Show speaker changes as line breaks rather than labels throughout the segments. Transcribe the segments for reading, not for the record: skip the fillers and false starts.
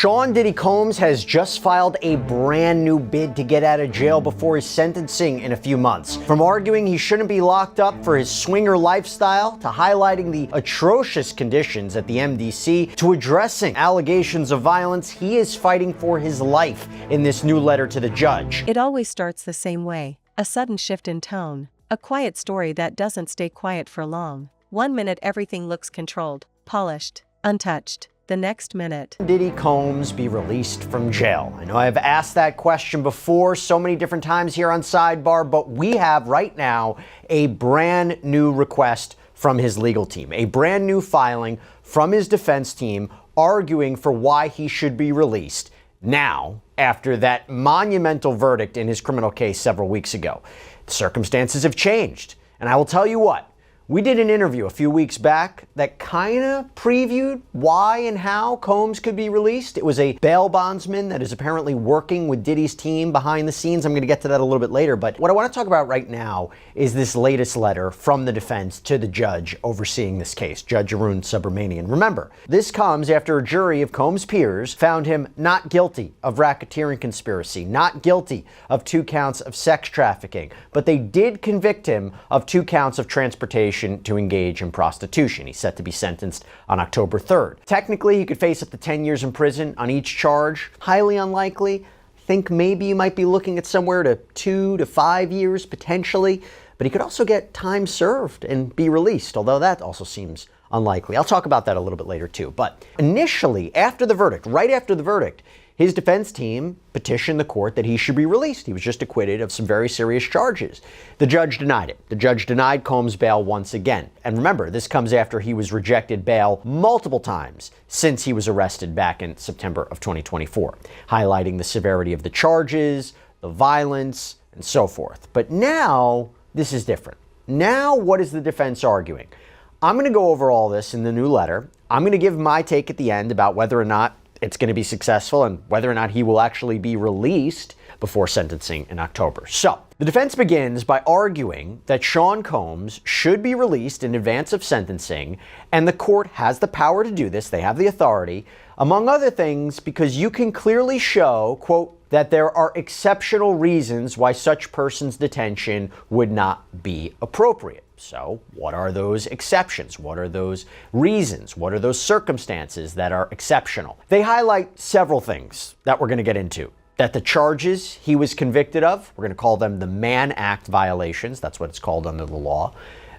Sean Diddy Combs has just filed a brand new bid to get out of jail before his sentencing in a few months. From arguing he shouldn't be locked up for his swinger lifestyle, to highlighting the atrocious conditions at the MDC, to addressing allegations of violence, he is fighting for his life in this new letter to the judge.
It always starts the same way. A sudden shift in tone. A quiet story that doesn't stay quiet for long. 1 minute everything looks controlled, polished, untouched. The next minute,
Diddy Combs be released from jail? I know I've asked that question before so many different times here on Sidebar, but we have right now a brand new request from his legal team, a brand new filing from his defense team arguing for why he should be released now after that monumental verdict in his criminal case several weeks ago. The circumstances have changed, and I will tell you what. We did an interview a few weeks back that kind of previewed why and how Combs could be released. It was a bail bondsman that is apparently working with Diddy's team behind the scenes. I'm going to get to that a little bit later. But what I want to talk about right now is this latest letter from the defense to the judge overseeing this case, Judge Arun Subramanian. Remember, this comes after a jury of Combs' peers found him not guilty of racketeering conspiracy, not guilty of 2 counts of sex trafficking, but they did convict him of 2 counts of transportation to engage in prostitution. He's set to be sentenced on October 3rd. Technically, he could face up to 10 years in prison on each charge. Highly unlikely. Think maybe you might be looking at somewhere to 2 to 5 years potentially, but he could also get time served and be released, although that also seems unlikely. I'll talk about that a little bit later too. But initially, after the verdict, right after the verdict, his defense team petitioned the court that he should be released. He was just acquitted of some very serious charges. The judge denied it. The judge denied Combs bail once again. And remember, this comes after he was rejected bail multiple times since he was arrested back in September of 2024, highlighting the severity of the charges, the violence, and so forth. But now, this is different. Now, what is the defense arguing? I'm going to go over all this in the new letter. I'm going to give my take at the end about whether or not it's going to be successful and whether or not he will actually be released before sentencing in October. So, the defense begins by arguing that Sean Combs should be released in advance of sentencing, and the court has the power to do this. They have the authority, among other things, because you can clearly show, quote, that there are exceptional reasons why such person's detention would not be appropriate. So, what are those exceptions? What are those reasons? What are those circumstances that are exceptional? They highlight several things that we're going to get into. That the charges he was convicted of, we're going to call them the Mann Act violations. That's what it's called under the law.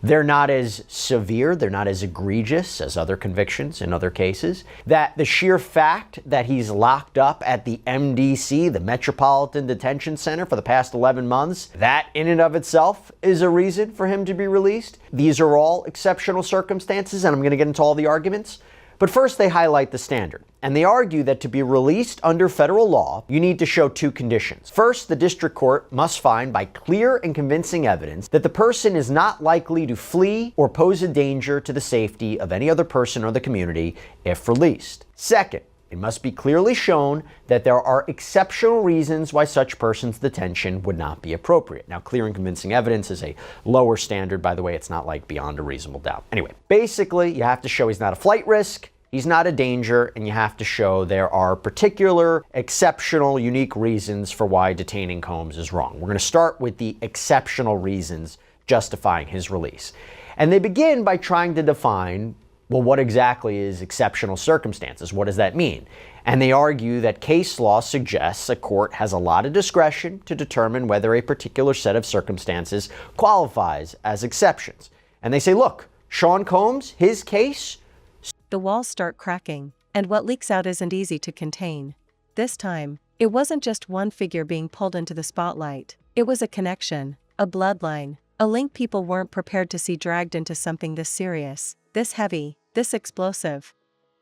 They're not as severe, they're not as egregious as other convictions in other cases. That the sheer fact that he's locked up at the MDC, the Metropolitan Detention Center, for the past 11 months, that in and of itself is a reason for him to be released. These are all exceptional circumstances, and I'm going to get into all the arguments. But first, they highlight the standard, and they argue that to be released under federal law, you need to show 2 conditions. First, the district court must find by clear and convincing evidence that the person is not likely to flee or pose a danger to the safety of any other person or the community if released. Second, it must be clearly shown that there are exceptional reasons why such person's detention would not be appropriate. Now, clear and convincing evidence is a lower standard, by the way. It's not like beyond a reasonable doubt. Anyway, basically, you have to show he's not a flight risk, he's not a danger, and you have to show there are particular, exceptional, unique reasons for why detaining Combs is wrong. We're going to start with the exceptional reasons justifying his release. And they begin by trying to define, well, what exactly is exceptional circumstances? What does that mean? And they argue that case law suggests a court has a lot of discretion to determine whether a particular set of circumstances qualifies as exceptions. And they say, look, Sean Combs, his case.
the walls start cracking, and what leaks out isn't easy to contain. This time, it wasn't just one figure being pulled into the spotlight. It was a connection, a bloodline, a link people weren't prepared to see dragged into something this serious, this heavy, this explosive.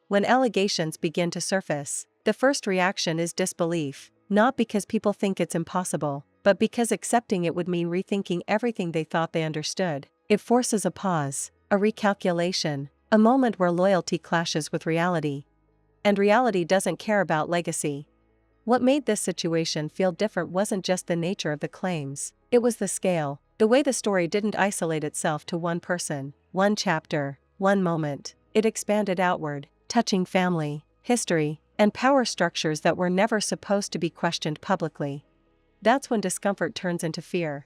When allegations begin to surface, the first reaction is disbelief, not because people think it's impossible, but because accepting it would mean rethinking everything they thought they understood. It forces a pause, a recalculation, a moment where loyalty clashes with reality. And reality doesn't care about legacy. What made this situation feel different wasn't just the nature of the claims, it was the scale, the way the story didn't isolate itself to one person, one chapter, one moment. It expanded outward, touching family, history, and power structures that were never supposed to be questioned publicly. That's when discomfort turns into fear.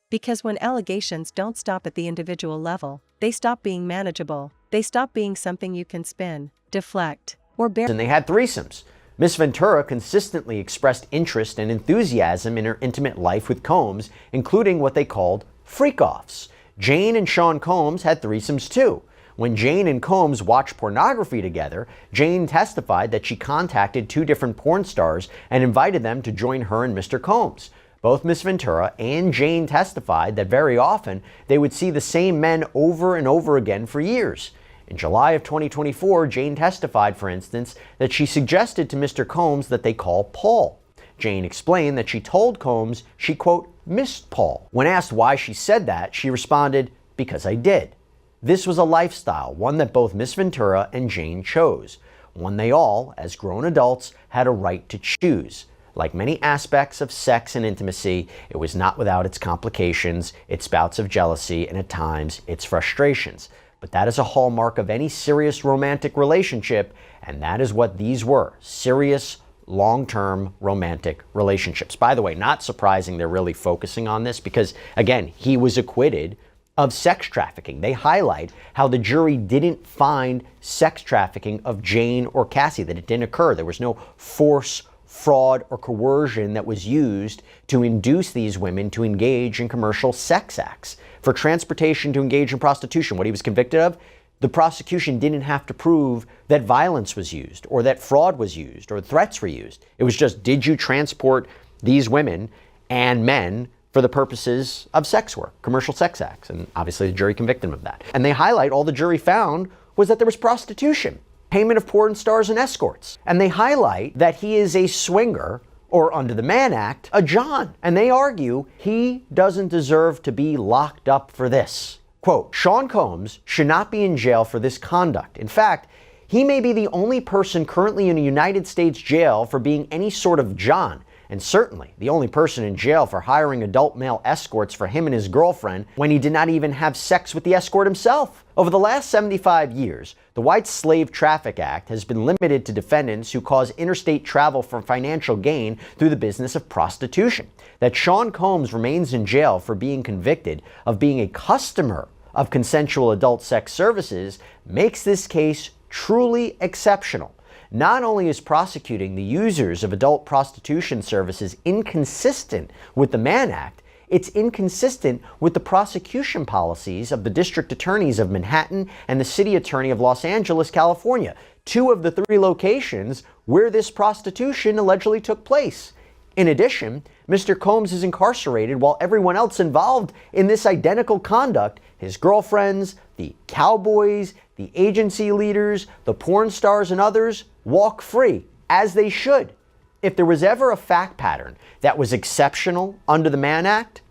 Because when allegations don't stop at the individual level, they stop being manageable, they stop being something you can spin, deflect, or bear.
And they had threesomes. Miss Ventura consistently expressed interest and enthusiasm in her intimate life with Combs, including what they called freak-offs. Jane and Sean Combs had threesomes too. When Jane and Combs watched pornography together, Jane testified that she contacted 2 different porn stars and invited them to join her and Mr. Combs. Both Miss Ventura and Jane testified that very often they would see the same men over and over again for years. In July of 2024, Jane testified, for instance, that she suggested to Mr. Combs that they call Paul. Jane explained that she told Combs she, quote, missed Paul. When asked why she said that, she responded, because I did. This was a lifestyle, one that both Miss Ventura and Jane chose, one they all, as grown adults, had a right to choose. Like many aspects of sex and intimacy, it was not without its complications, its bouts of jealousy, and at times, its frustrations. But that is a hallmark of any serious romantic relationship, and that is what these were, serious, long-term romantic relationships. By the way, not surprising they're really focusing on this because, again, he was acquitted of sex trafficking. They highlight how the jury didn't find sex trafficking of Jane or Cassie, that it didn't occur. There was no force, fraud, or coercion that was used to induce these women to engage in commercial sex acts. For transportation to engage in prostitution, what he was convicted of, the prosecution didn't have to prove that violence was used or that fraud was used or threats were used. It was just, did you transport these women and men for the purposes of sex work, commercial sex acts? And obviously the jury convicted him of that. And they highlight all the jury found was that there was prostitution, payment of porn stars and escorts. And they highlight that he is a swinger, or under the Mann Act, a John. And they argue he doesn't deserve to be locked up for this. Quote, Sean Combs should not be in jail for this conduct. In fact, he may be the only person currently in a United States jail for being any sort of John, and certainly the only person in jail for hiring adult male escorts for him and his girlfriend when he did not even have sex with the escort himself. Over the last 75 years, the White Slave Traffic Act has been limited to defendants who cause interstate travel for financial gain through the business of prostitution. That Sean Combs remains in jail for being convicted of being a customer of consensual adult sex services makes this case truly exceptional. Not only is prosecuting the users of adult prostitution services inconsistent with the Mann Act, it's inconsistent with the prosecution policies of the district attorneys of Manhattan and the city attorney of Los Angeles, California, 2 of the 3 locations where this prostitution allegedly took place. In addition, Mr. Combs is incarcerated while everyone else involved in this identical conduct, his girlfriends, the cowboys, the agency leaders, the porn stars, and others, walk free, as they should. If there was ever a fact pattern that was exceptional under the Mann Act,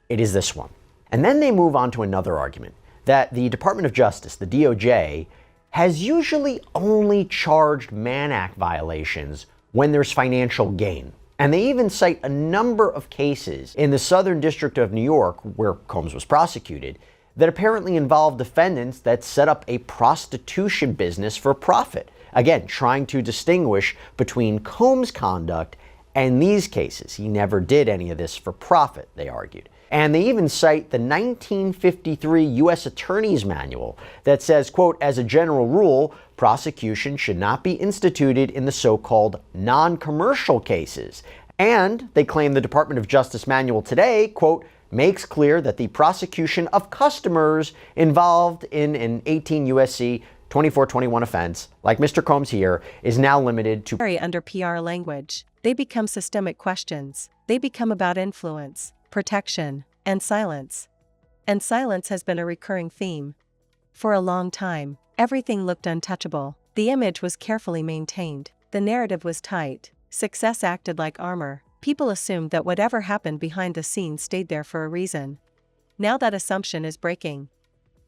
it is this one. And then they move on to another argument, that the Department of Justice, the DOJ, has usually only charged Mann Act violations when there's financial gain. And they even cite a number of cases in the Southern District of New York, where Combs was prosecuted, that apparently involved defendants that set up a prostitution business for profit. Again, trying to distinguish between Combs' conduct and these cases. He never did any of this for profit, they argued. And they even cite the 1953 U.S. Attorney's Manual that says, quote, as a general rule, prosecution should not be instituted in the so-called non-commercial cases. And they claim the Department of Justice manual today, quote, makes clear that the prosecution of customers involved in an 18 U.S.C. 2421 offense, like Mr. Combs here, is now limited to
under PR language. They become systemic questions. They become about influence, protection, and silence. And silence has been a recurring theme. For a long time, everything looked untouchable. The image was carefully maintained. The narrative was tight. Success acted like armor. People assumed that whatever happened behind the scenes stayed there for a reason. Now that assumption is breaking.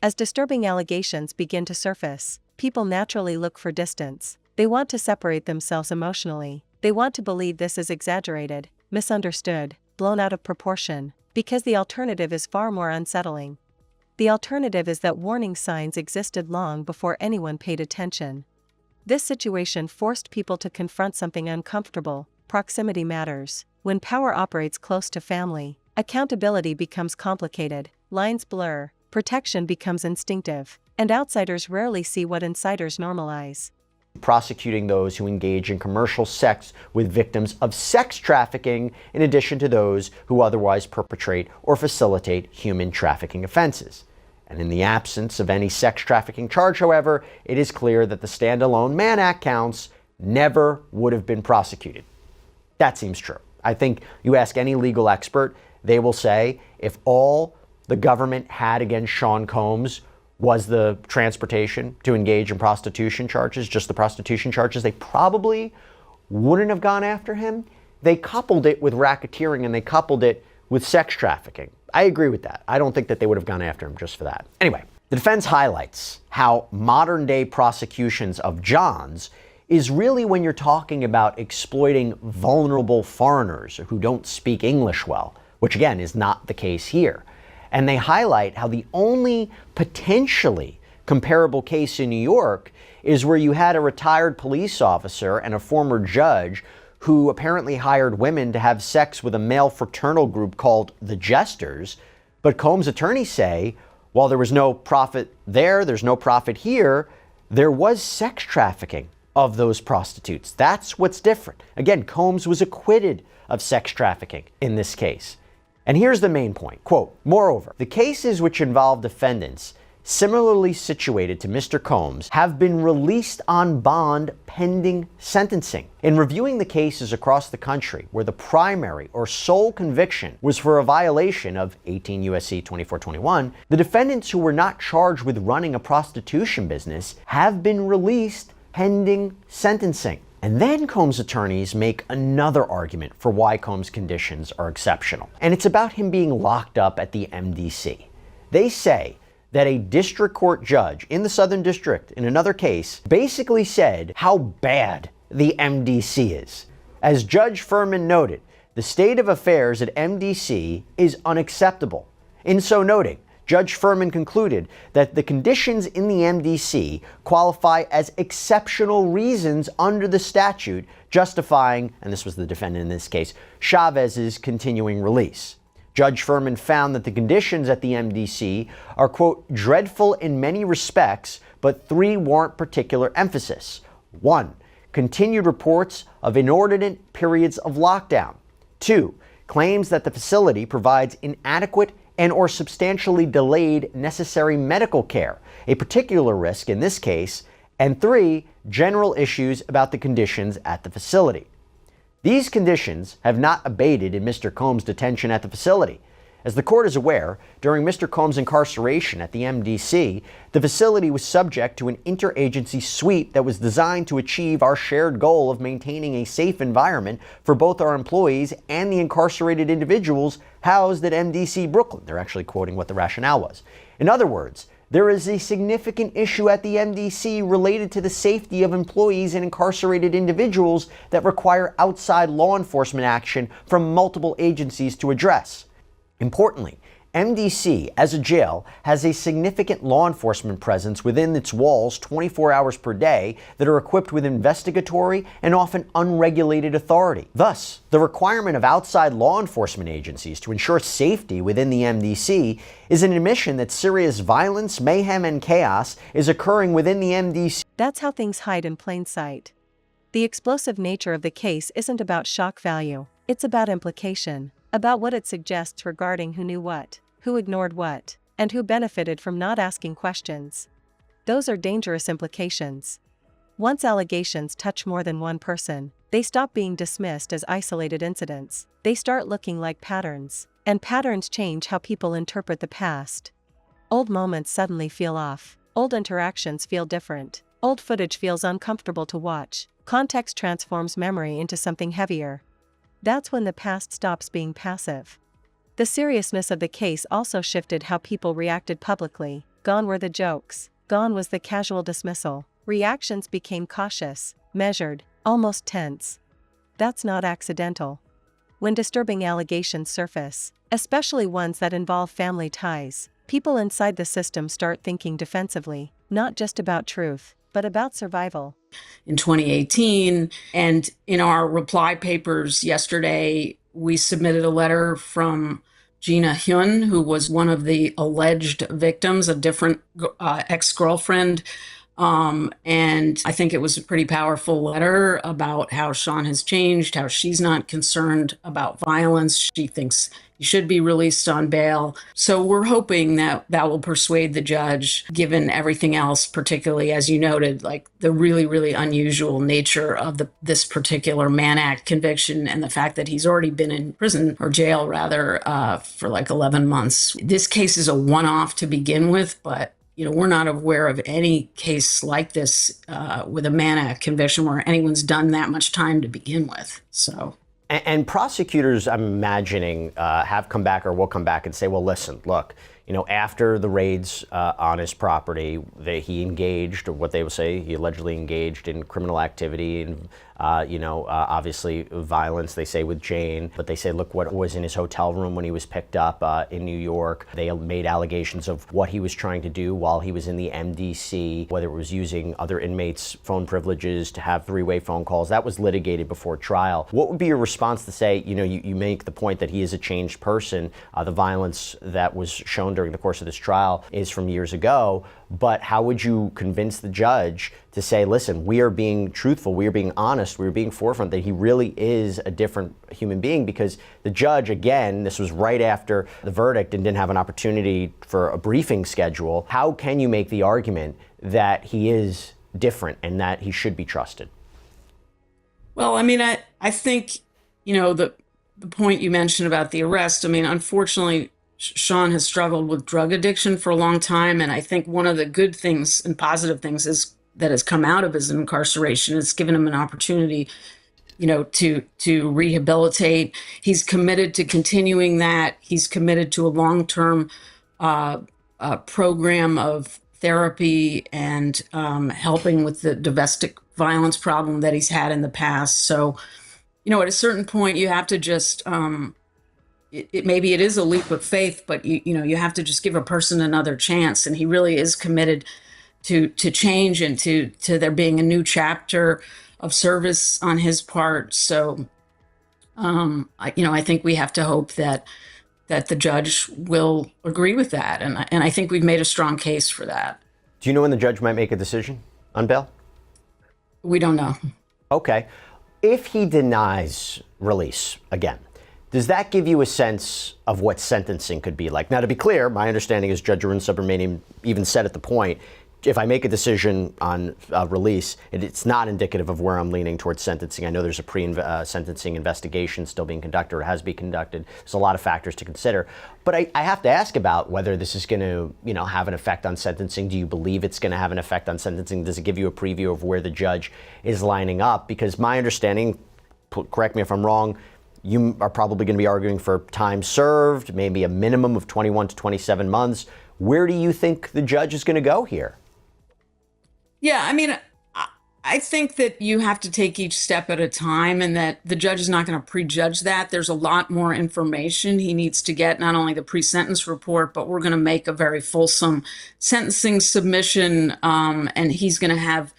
As disturbing allegations begin to surface, people naturally look for distance. They want to separate themselves emotionally. They want to believe this is exaggerated, misunderstood, blown out of proportion, because the alternative is far more unsettling. The alternative is that warning signs existed long before anyone paid attention. This situation forced people to confront something uncomfortable: proximity matters. When power operates close to family, accountability becomes complicated, lines blur, protection becomes instinctive, and outsiders rarely see what insiders normalize.
Prosecuting those who engage in commercial sex with victims of sex trafficking, in addition to those who otherwise perpetrate or facilitate human trafficking offenses. And in the absence of any sex trafficking charge, however, it is clear that the standalone Mann Act counts never would have been prosecuted. That seems true. I think you ask any legal expert, they will say if all the government had against Sean Combs was the transportation to engage in prostitution charges, just the prostitution charges, they probably wouldn't have gone after him. They coupled it with racketeering and they coupled it with sex trafficking. I agree with that. I don't think that they would have gone after him just for that. Anyway, the defense highlights how modern day prosecutions of Johns is really when you're talking about exploiting vulnerable foreigners who don't speak English well, which again is not the case here. And they highlight how the only potentially comparable case in New York is where you had a retired police officer and a former judge who apparently hired women to have sex with a male fraternal group called the Jesters. But Combs' attorneys say, while there was no profit there, there's no profit here, there was sex trafficking of those prostitutes. That's what's different. Again, Combs was acquitted of sex trafficking in this case. And here's the main point, quote, moreover, the cases which involve defendants similarly situated to Mr. Combs have been released on bond pending sentencing. In reviewing the cases across the country where the primary or sole conviction was for a violation of 18 U.S.C. 2421, the defendants who were not charged with running a prostitution business have been released pending sentencing. And then Combs' attorneys make another argument for why Combs' conditions are exceptional. And it's about him being locked up at the MDC. They say that a district court judge in the Southern District in another case basically said how bad the MDC is. As Judge Furman noted, the state of affairs at MDC is unacceptable. In so noting, Judge Furman concluded that the conditions in the MDC qualify as exceptional reasons under the statute justifying, and this was the defendant in this case, Chavez's continuing release. Judge Furman found that the conditions at the MDC are, quote, dreadful in many respects, but three warrant particular emphasis. 1. Continued reports of inordinate periods of lockdown. 2. Claims that the facility provides inadequate and or substantially delayed necessary medical care, a particular risk in this case. And 3. General issues about the conditions at the facility. These conditions have not abated in Mr. Combs' detention at the facility. As the court is aware, during Mr. Combs' incarceration at the MDC, the facility was subject to an interagency sweep that was designed to achieve our shared goal of maintaining a safe environment for both our employees and the incarcerated individuals housed at MDC Brooklyn. They're actually quoting what the rationale was. In other words, there is a significant issue at the MDC related to the safety of employees and incarcerated individuals that require outside law enforcement action from multiple agencies to address. Importantly, MDC, as a jail, has a significant law enforcement presence within its walls 24 hours per day that are equipped with investigatory and often unregulated authority. Thus, the requirement of outside law enforcement agencies to ensure safety within the MDC is an admission that serious violence, mayhem, and chaos is occurring within the MDC.
That's how things hide in plain sight. The explosive nature of the case isn't about shock value, it's about implication. About what it suggests regarding who knew what, who ignored what, and who benefited from not asking questions. Those are dangerous implications. Once allegations touch more than one person, they stop being dismissed as isolated incidents. They start looking like patterns, and patterns change how people interpret the past. Old moments suddenly feel off. Old interactions feel different. Old footage feels uncomfortable to watch. Context transforms memory into something heavier. That's when the past stops being passive. The seriousness of the case also shifted how people reacted publicly. Gone were the jokes. Gone was the casual dismissal. Reactions became cautious, measured, almost tense. That's not accidental. When disturbing allegations surface, especially ones that involve family ties, people inside the system start thinking defensively, not just about truth, but about survival.
In 2018. And in our reply papers yesterday, we submitted a letter from Gina Hyun, who was one of the alleged victims, a different ex-girlfriend. And I think it was a pretty powerful letter about how Sean has changed, how she's not concerned about violence. She thinks he should be released on bail. So we're hoping that that will persuade the judge, given everything else, particularly, as you noted, like the really, really unusual nature of this particular Mann Act conviction and the fact that he's already been in prison, or jail rather, for like 11 months. This case is a one-off to begin with, but we're not aware of any case like this with a Mann Act conviction where anyone's done that much time to begin with. So.
And prosecutors, I'm imagining, have come back or will come back and say, well, listen, look, after the raids on his property, he engaged, or what they would say, he allegedly engaged in criminal activity and, obviously violence, they say, with Jane. But they say, look, what was in his hotel room when he was picked up in New York. They made allegations of what he was trying to do while he was in the MDC, whether it was using other inmates' phone privileges to have three-way phone calls. That was litigated before trial. What would be your response to say, you make the point that he is a changed person. The violence that was shown during the course of this trial is from years ago. But how would you convince the judge to say, listen, we are being truthful, we are being honest, we are being forefront, that he really is a different human being? Because the judge, again, this was right after the verdict and didn't have an opportunity for a briefing schedule. How can you make the argument that he is different and that he should be trusted?
Well, I mean, I think, the point you mentioned about the arrest, I mean, unfortunately, Sean has struggled with drug addiction for a long time. And I think one of the good things and positive things is that has come out of his incarceration. It's given him an opportunity, to rehabilitate. He's committed to continuing that. He's committed to a long-term program of therapy and helping with the domestic violence problem that he's had in the past. So, at a certain point, you have to just maybe it is a leap of faith, but you have to just give a person another chance. And he really is committed to change and to there being a new chapter of service on his part. So, I think we have to hope that the judge will agree with that. And I think we've made a strong case for that.
Do you know when the judge might make a decision on bail?
We don't know.
Okay. If he denies release again, does that give you a sense of what sentencing could be like? Now, to be clear, my understanding is Judge Arun Subramanian even said at the point, if I make a decision on release, it's not indicative of where I'm leaning towards sentencing. I know there's a pre-sentencing investigation still being conducted or has been conducted. There's a lot of factors to consider. But I have to ask about whether this is going to, have an effect on sentencing. Do you believe it's going to have an effect on sentencing? Does it give you a preview of where the judge is lining up? Because my understanding, correct me if I'm wrong, you are probably going to be arguing for time served, maybe a minimum of 21 to 27 months. Where do you think the judge is going to go here?
Yeah, I mean, I think that you have to take each step at a time and that the judge is not going to prejudge that. There's a lot more information he needs to get, not only the pre-sentence report, but we're going to make a very fulsome sentencing submission. And he's going to have,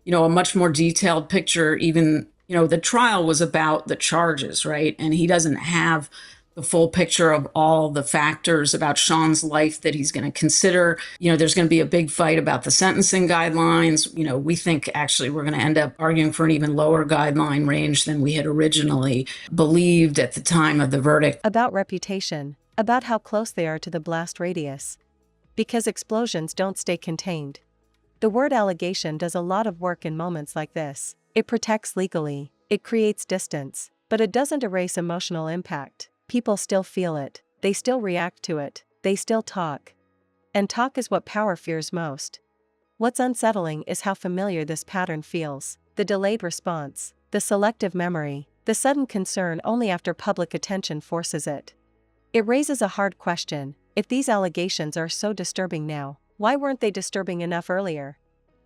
a much more detailed picture. Even, the trial was about the charges, right? And he doesn't have the full picture of all the factors about Sean's life that he's going to consider. There's going to be a big fight about the sentencing guidelines. We think actually we're going to end up arguing for an even lower guideline range than we had originally believed at the time of the verdict.
About reputation, about how close they are to the blast radius. Because explosions don't stay contained. The word allegation does a lot of work in moments like this. It protects legally, it creates distance, but it doesn't erase emotional impact. People still feel it, they still react to it, they still talk. And talk is what power fears most. What's unsettling is how familiar this pattern feels. The delayed response, the selective memory, the sudden concern only after public attention forces it. It raises a hard question. If these allegations are so disturbing now, why weren't they disturbing enough earlier?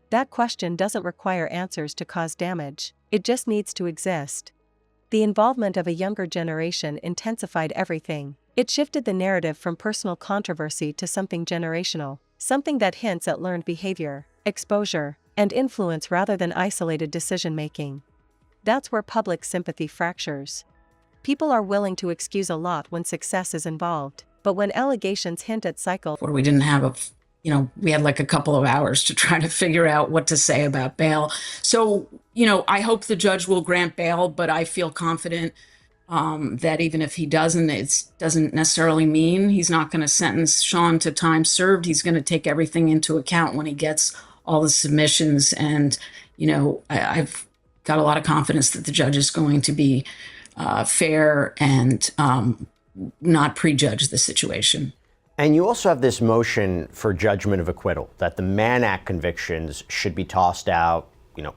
That question doesn't require answers to cause damage, it just needs to exist. The involvement of a younger generation intensified everything. It shifted the narrative from personal controversy to something generational, something that hints at learned behavior, exposure, and influence rather than isolated decision-making. That's where public sympathy fractures. People are willing to excuse a lot when success is involved, but when allegations hint at cycle
where we didn't have we had like a couple of hours to try to figure out what to say about bail. So, I hope the judge will grant bail, but I feel confident that even if he doesn't, it doesn't necessarily mean he's not going to sentence Sean to time served. He's going to take everything into account when he gets all the submissions. And, I've got a lot of confidence that the judge is going to be fair and not prejudge the situation.
And you also have this motion for judgment of acquittal, that the Mann Act convictions should be tossed out,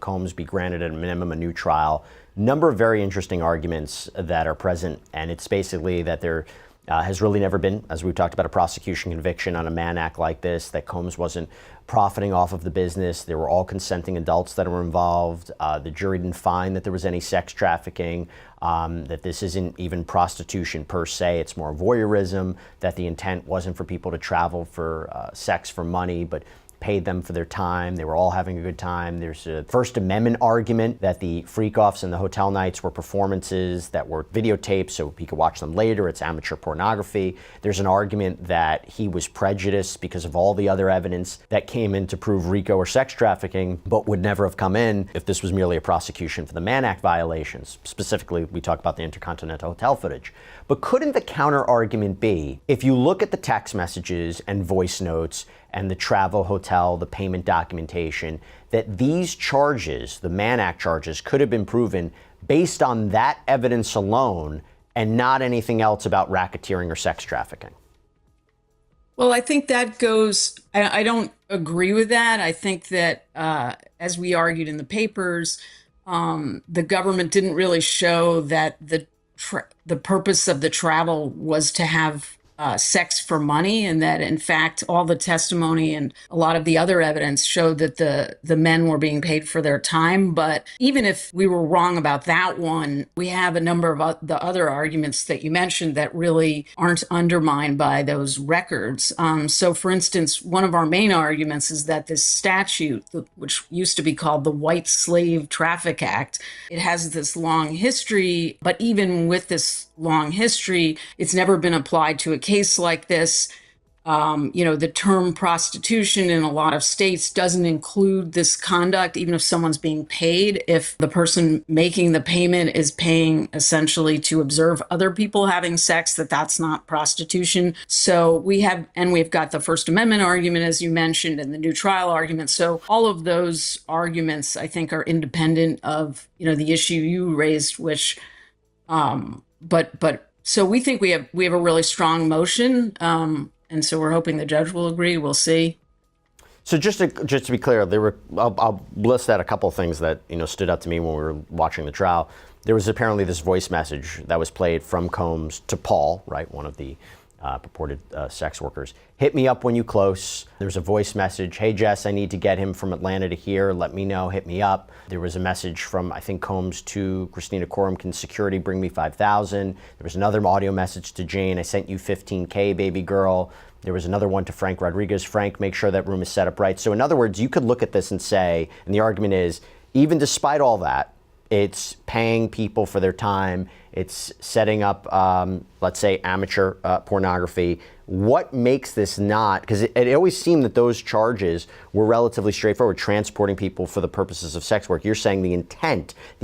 Combs be granted at a minimum a new trial. Number of very interesting arguments that are present, and it's basically that there has really never been, as we've talked about, a prosecution conviction on a Mann Act like this, that Combs wasn't profiting off of the business. There were all consenting adults that were involved. The jury didn't find that there was any sex trafficking, that this isn't even prostitution per se. It's more voyeurism, that the intent wasn't for people to travel for sex for money, but paid them for their time. They were all having a good time. There's a First Amendment argument that the freak-offs and the hotel nights were performances that were videotaped so he could watch them later. It's amateur pornography. There's an argument that he was prejudiced because of all the other evidence that came in to prove RICO or sex trafficking, but would never have come in if this was merely a prosecution for the Mann Act violations. Specifically, we talk about the Intercontinental Hotel footage. But couldn't the counter argument be, if you look at the text messages and voice notes and the travel, hotel, the payment documentation, that these charges, the Mann Act charges, could have been proven based on that evidence alone and not anything else about racketeering or sex trafficking?
Well, I think that I don't agree with that. I think that, as we argued in the papers, the government didn't really show that the purpose of the travel was to have sex for money, and that in fact all the testimony and a lot of the other evidence showed that the men were being paid for their time. But even if we were wrong about that one, we have a number of the other arguments that you mentioned that really aren't undermined by those records. So for instance, one of our main arguments is that this statute, which used to be called the White Slave Traffic Act, it has this long history, but even with this long history, it's never been applied to a case like this. The term prostitution in a lot of states doesn't include this conduct, even if someone's being paid. If the person making the payment is paying essentially to observe other people having sex, that's not prostitution. So we've got the First Amendment argument, as you mentioned, and the new trial argument. So all of those arguments, I think, are independent of, the issue you raised, which, so we think we have a really strong motion. And so we're hoping the judge will agree. We'll see.
So just to be clear, I'll list out a couple of things that stood out to me when we were watching the trial. There was apparently this voice message that was played from Combs to Paul, right, one of the purported sex workers. Hit me up when you close. There's a voice message. Hey, Jess, I need to get him from Atlanta to here. Let me know. Hit me up. There was a message from, I think, Combs to Christina Corum. Can security bring me 5,000? There was another audio message to Jane. I sent you 15K, baby girl. There was another one to Frank Rodriguez. Frank, make sure that room is set up right. So in other words, you could look at this and say, and the argument is, even despite all that, it's paying people for their time. It's setting up, let's say, amateur pornography. What makes this not? Because it always seemed that those charges were relatively straightforward, transporting people for the purposes of sex work. You're saying the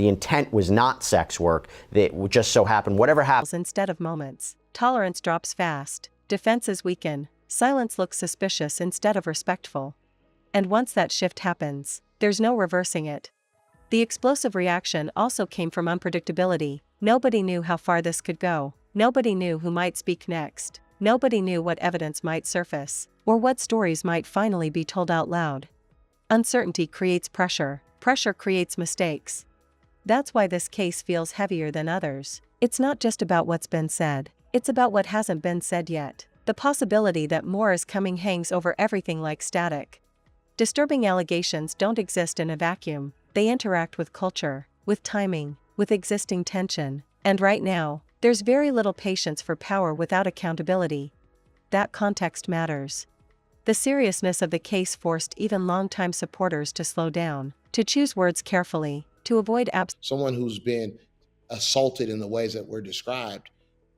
intent was not sex work. That would just so happen, whatever happens.
Instead of moments, tolerance drops fast, defenses weaken, silence looks suspicious instead of respectful. And once that shift happens, there's no reversing it. The explosive reaction also came from unpredictability. Nobody knew how far this could go. Nobody knew who might speak next. Nobody knew what evidence might surface, or what stories might finally be told out loud. Uncertainty creates pressure. Pressure creates mistakes. That's why this case feels heavier than others. It's not just about what's been said. It's about what hasn't been said yet. The possibility that more is coming hangs over everything like static. Disturbing allegations don't exist in a vacuum. They interact with culture, with timing, with existing tension. And right now, there's very little patience for power without accountability. That context matters. The seriousness of the case forced even longtime supporters to slow down, to choose words carefully, to avoid
Someone who's been assaulted in the ways that were described,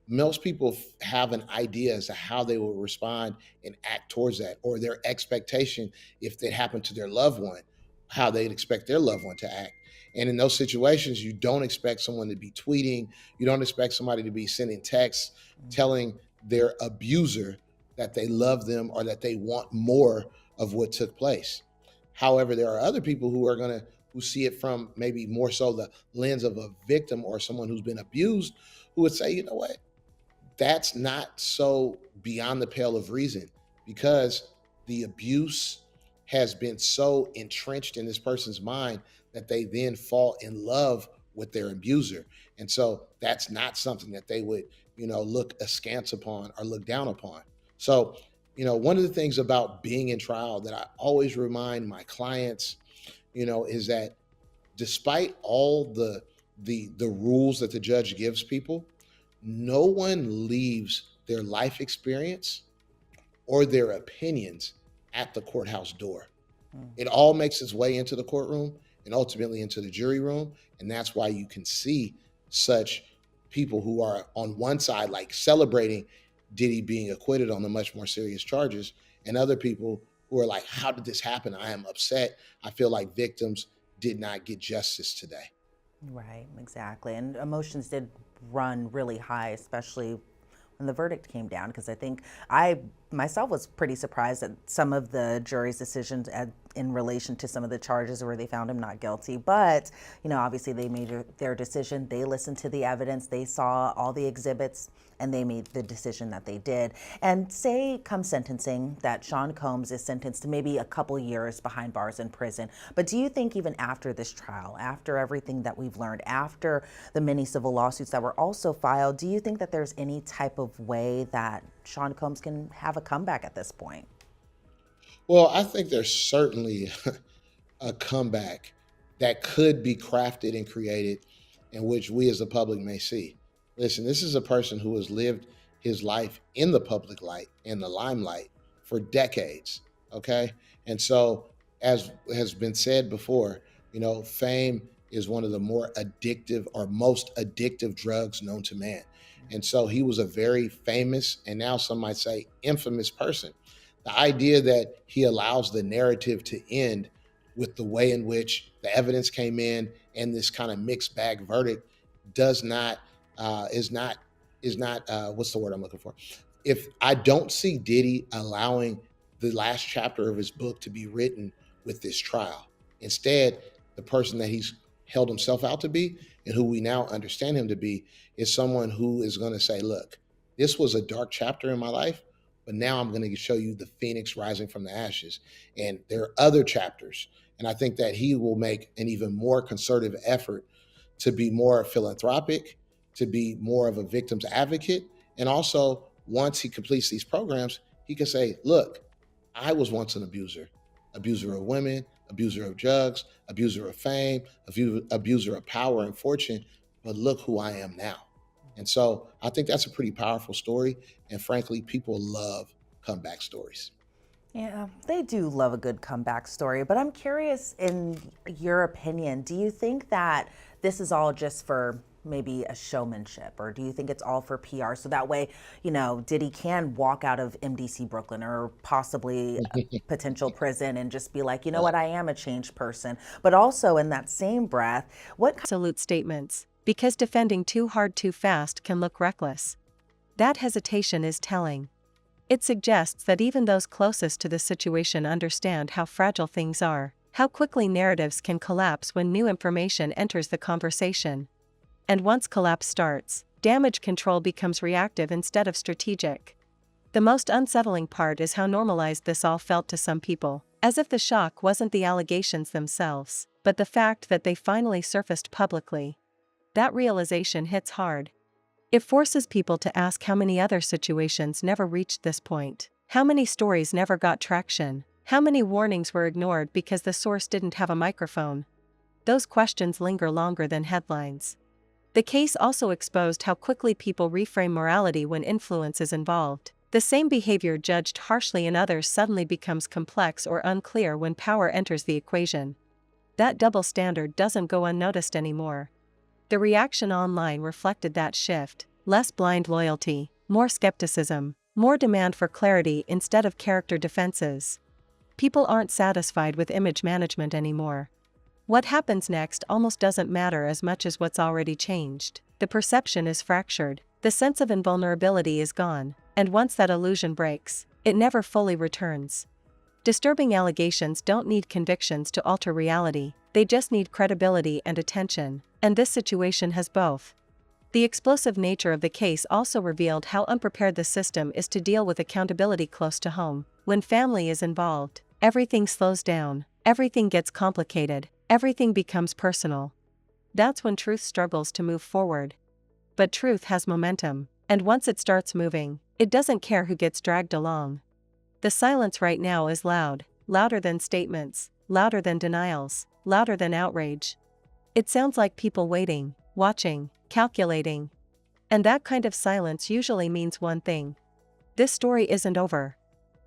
most people have an idea as to how they will respond and act towards that, or their expectation if it happened to their loved one, how they'd expect their loved one to act. And in those situations, you don't expect someone to be tweeting, you don't expect somebody to be sending texts telling their abuser that they love them or that they want more of what took place. However, there are other people who see it from maybe more so the lens of a victim or someone who's been abused, who would say, you know what, that's not so beyond the pale of reason, because the abuse has been so entrenched in this person's mind that they then fall in love with their abuser. And so that's not something that they would, look askance upon or look down upon. So, one of the things about being in trial that I always remind my clients, is that despite all the rules that the judge gives people, no one leaves their life experience or their opinions at the courthouse door. It all makes its way into the courtroom and ultimately into the jury room. And that's why you can see such people who are on one side, like celebrating Diddy being acquitted on the much more serious charges, and other people who are like, how did this happen? I am upset. I feel like victims did not get justice today.
Right, exactly. And emotions did run really high, especially when the verdict came down, because I think I myself was pretty surprised at some of the jury's decisions in relation to some of the charges where they found him not guilty. But, obviously they made their decision. They listened to the evidence. They saw all the exhibits, and they made the decision that they did. And say come sentencing that Sean Combs is sentenced to maybe a couple years behind bars in prison. But do you think even after this trial, after everything that we've learned, after the many civil lawsuits that were also filed, do you think that there's any type of way that Sean Combs can have a comeback at this point?
Well, I think there's certainly a comeback that could be crafted and created in which we as the public may see. Listen, this is a person who has lived his life in the public light, in the limelight for decades. Okay. And so, as has been said before, fame is one of the more addictive or most addictive drugs known to man. And so he was a very famous, and now some might say infamous person. The idea that he allows the narrative to end with the way in which the evidence came in and this kind of mixed bag verdict does not is not what's the word I'm looking for? If I don't see Diddy allowing the last chapter of his book to be written with this trial, instead, the person that he's held himself out to be and who we now understand him to be is someone who is going to say, look, this was a dark chapter in my life, but now I'm going to show you the phoenix rising from the ashes. And there are other chapters. And I think that he will make an even more concerted effort to be more philanthropic, to be more of a victim's advocate. And also, once he completes these programs, he can say, look, I was once an abuser of women, abuser of drugs, abuser of fame, abuser of power and fortune, but look who I am now. And so I think that's a pretty powerful story. And frankly, people love comeback stories.
Yeah, they do love a good comeback story, but I'm curious, in your opinion, do you think that this is all just for maybe a showmanship, or do you think it's all for PR so that way, Diddy can walk out of MDC Brooklyn or possibly a potential prison and just be like, what, I am a changed person. But also in that same breath, what
absolute statements, because defending too hard too fast can look reckless. That hesitation is telling. It suggests that even those closest to the situation understand how fragile things are, how quickly narratives can collapse when new information enters the conversation. And once collapse starts, damage control becomes reactive instead of strategic. The most unsettling part is how normalized this all felt to some people, as if the shock wasn't the allegations themselves, but the fact that they finally surfaced publicly. That realization hits hard. It forces people to ask how many other situations never reached this point, how many stories never got traction, how many warnings were ignored because the source didn't have a microphone. Those questions linger longer than headlines. The case also exposed how quickly people reframe morality when influence is involved. The same behavior judged harshly in others suddenly becomes complex or unclear when power enters the equation. That double standard doesn't go unnoticed anymore. The reaction online reflected that shift: less blind loyalty, more skepticism, more demand for clarity instead of character defenses. People aren't satisfied with image management anymore. What happens next almost doesn't matter as much as what's already changed. The perception is fractured, the sense of invulnerability is gone, and once that illusion breaks, it never fully returns. Disturbing allegations don't need convictions to alter reality, they just need credibility and attention, and this situation has both. The explosive nature of the case also revealed how unprepared the system is to deal with accountability close to home. When family is involved, everything slows down, everything gets complicated, everything becomes personal. That's when truth struggles to move forward. But truth has momentum, and once it starts moving, it doesn't care who gets dragged along. The silence right now is loud, louder than statements, louder than denials, louder than outrage. It sounds like people waiting, watching, calculating. And that kind of silence usually means one thing: this story isn't over.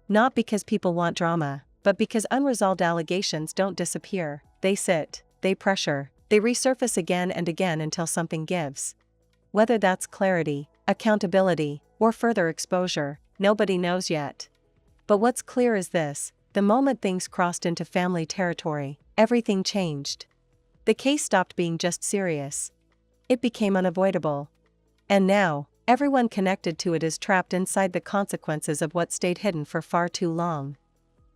Not because people want drama, but because unresolved allegations don't disappear, they sit, they pressure, they resurface again and again until something gives. Whether that's clarity, accountability, or further exposure, nobody knows yet. But what's clear is this: the moment things crossed into family territory, everything changed. The case stopped being just serious. It became unavoidable. And now, everyone connected to it is trapped inside the consequences of what stayed hidden for far too long.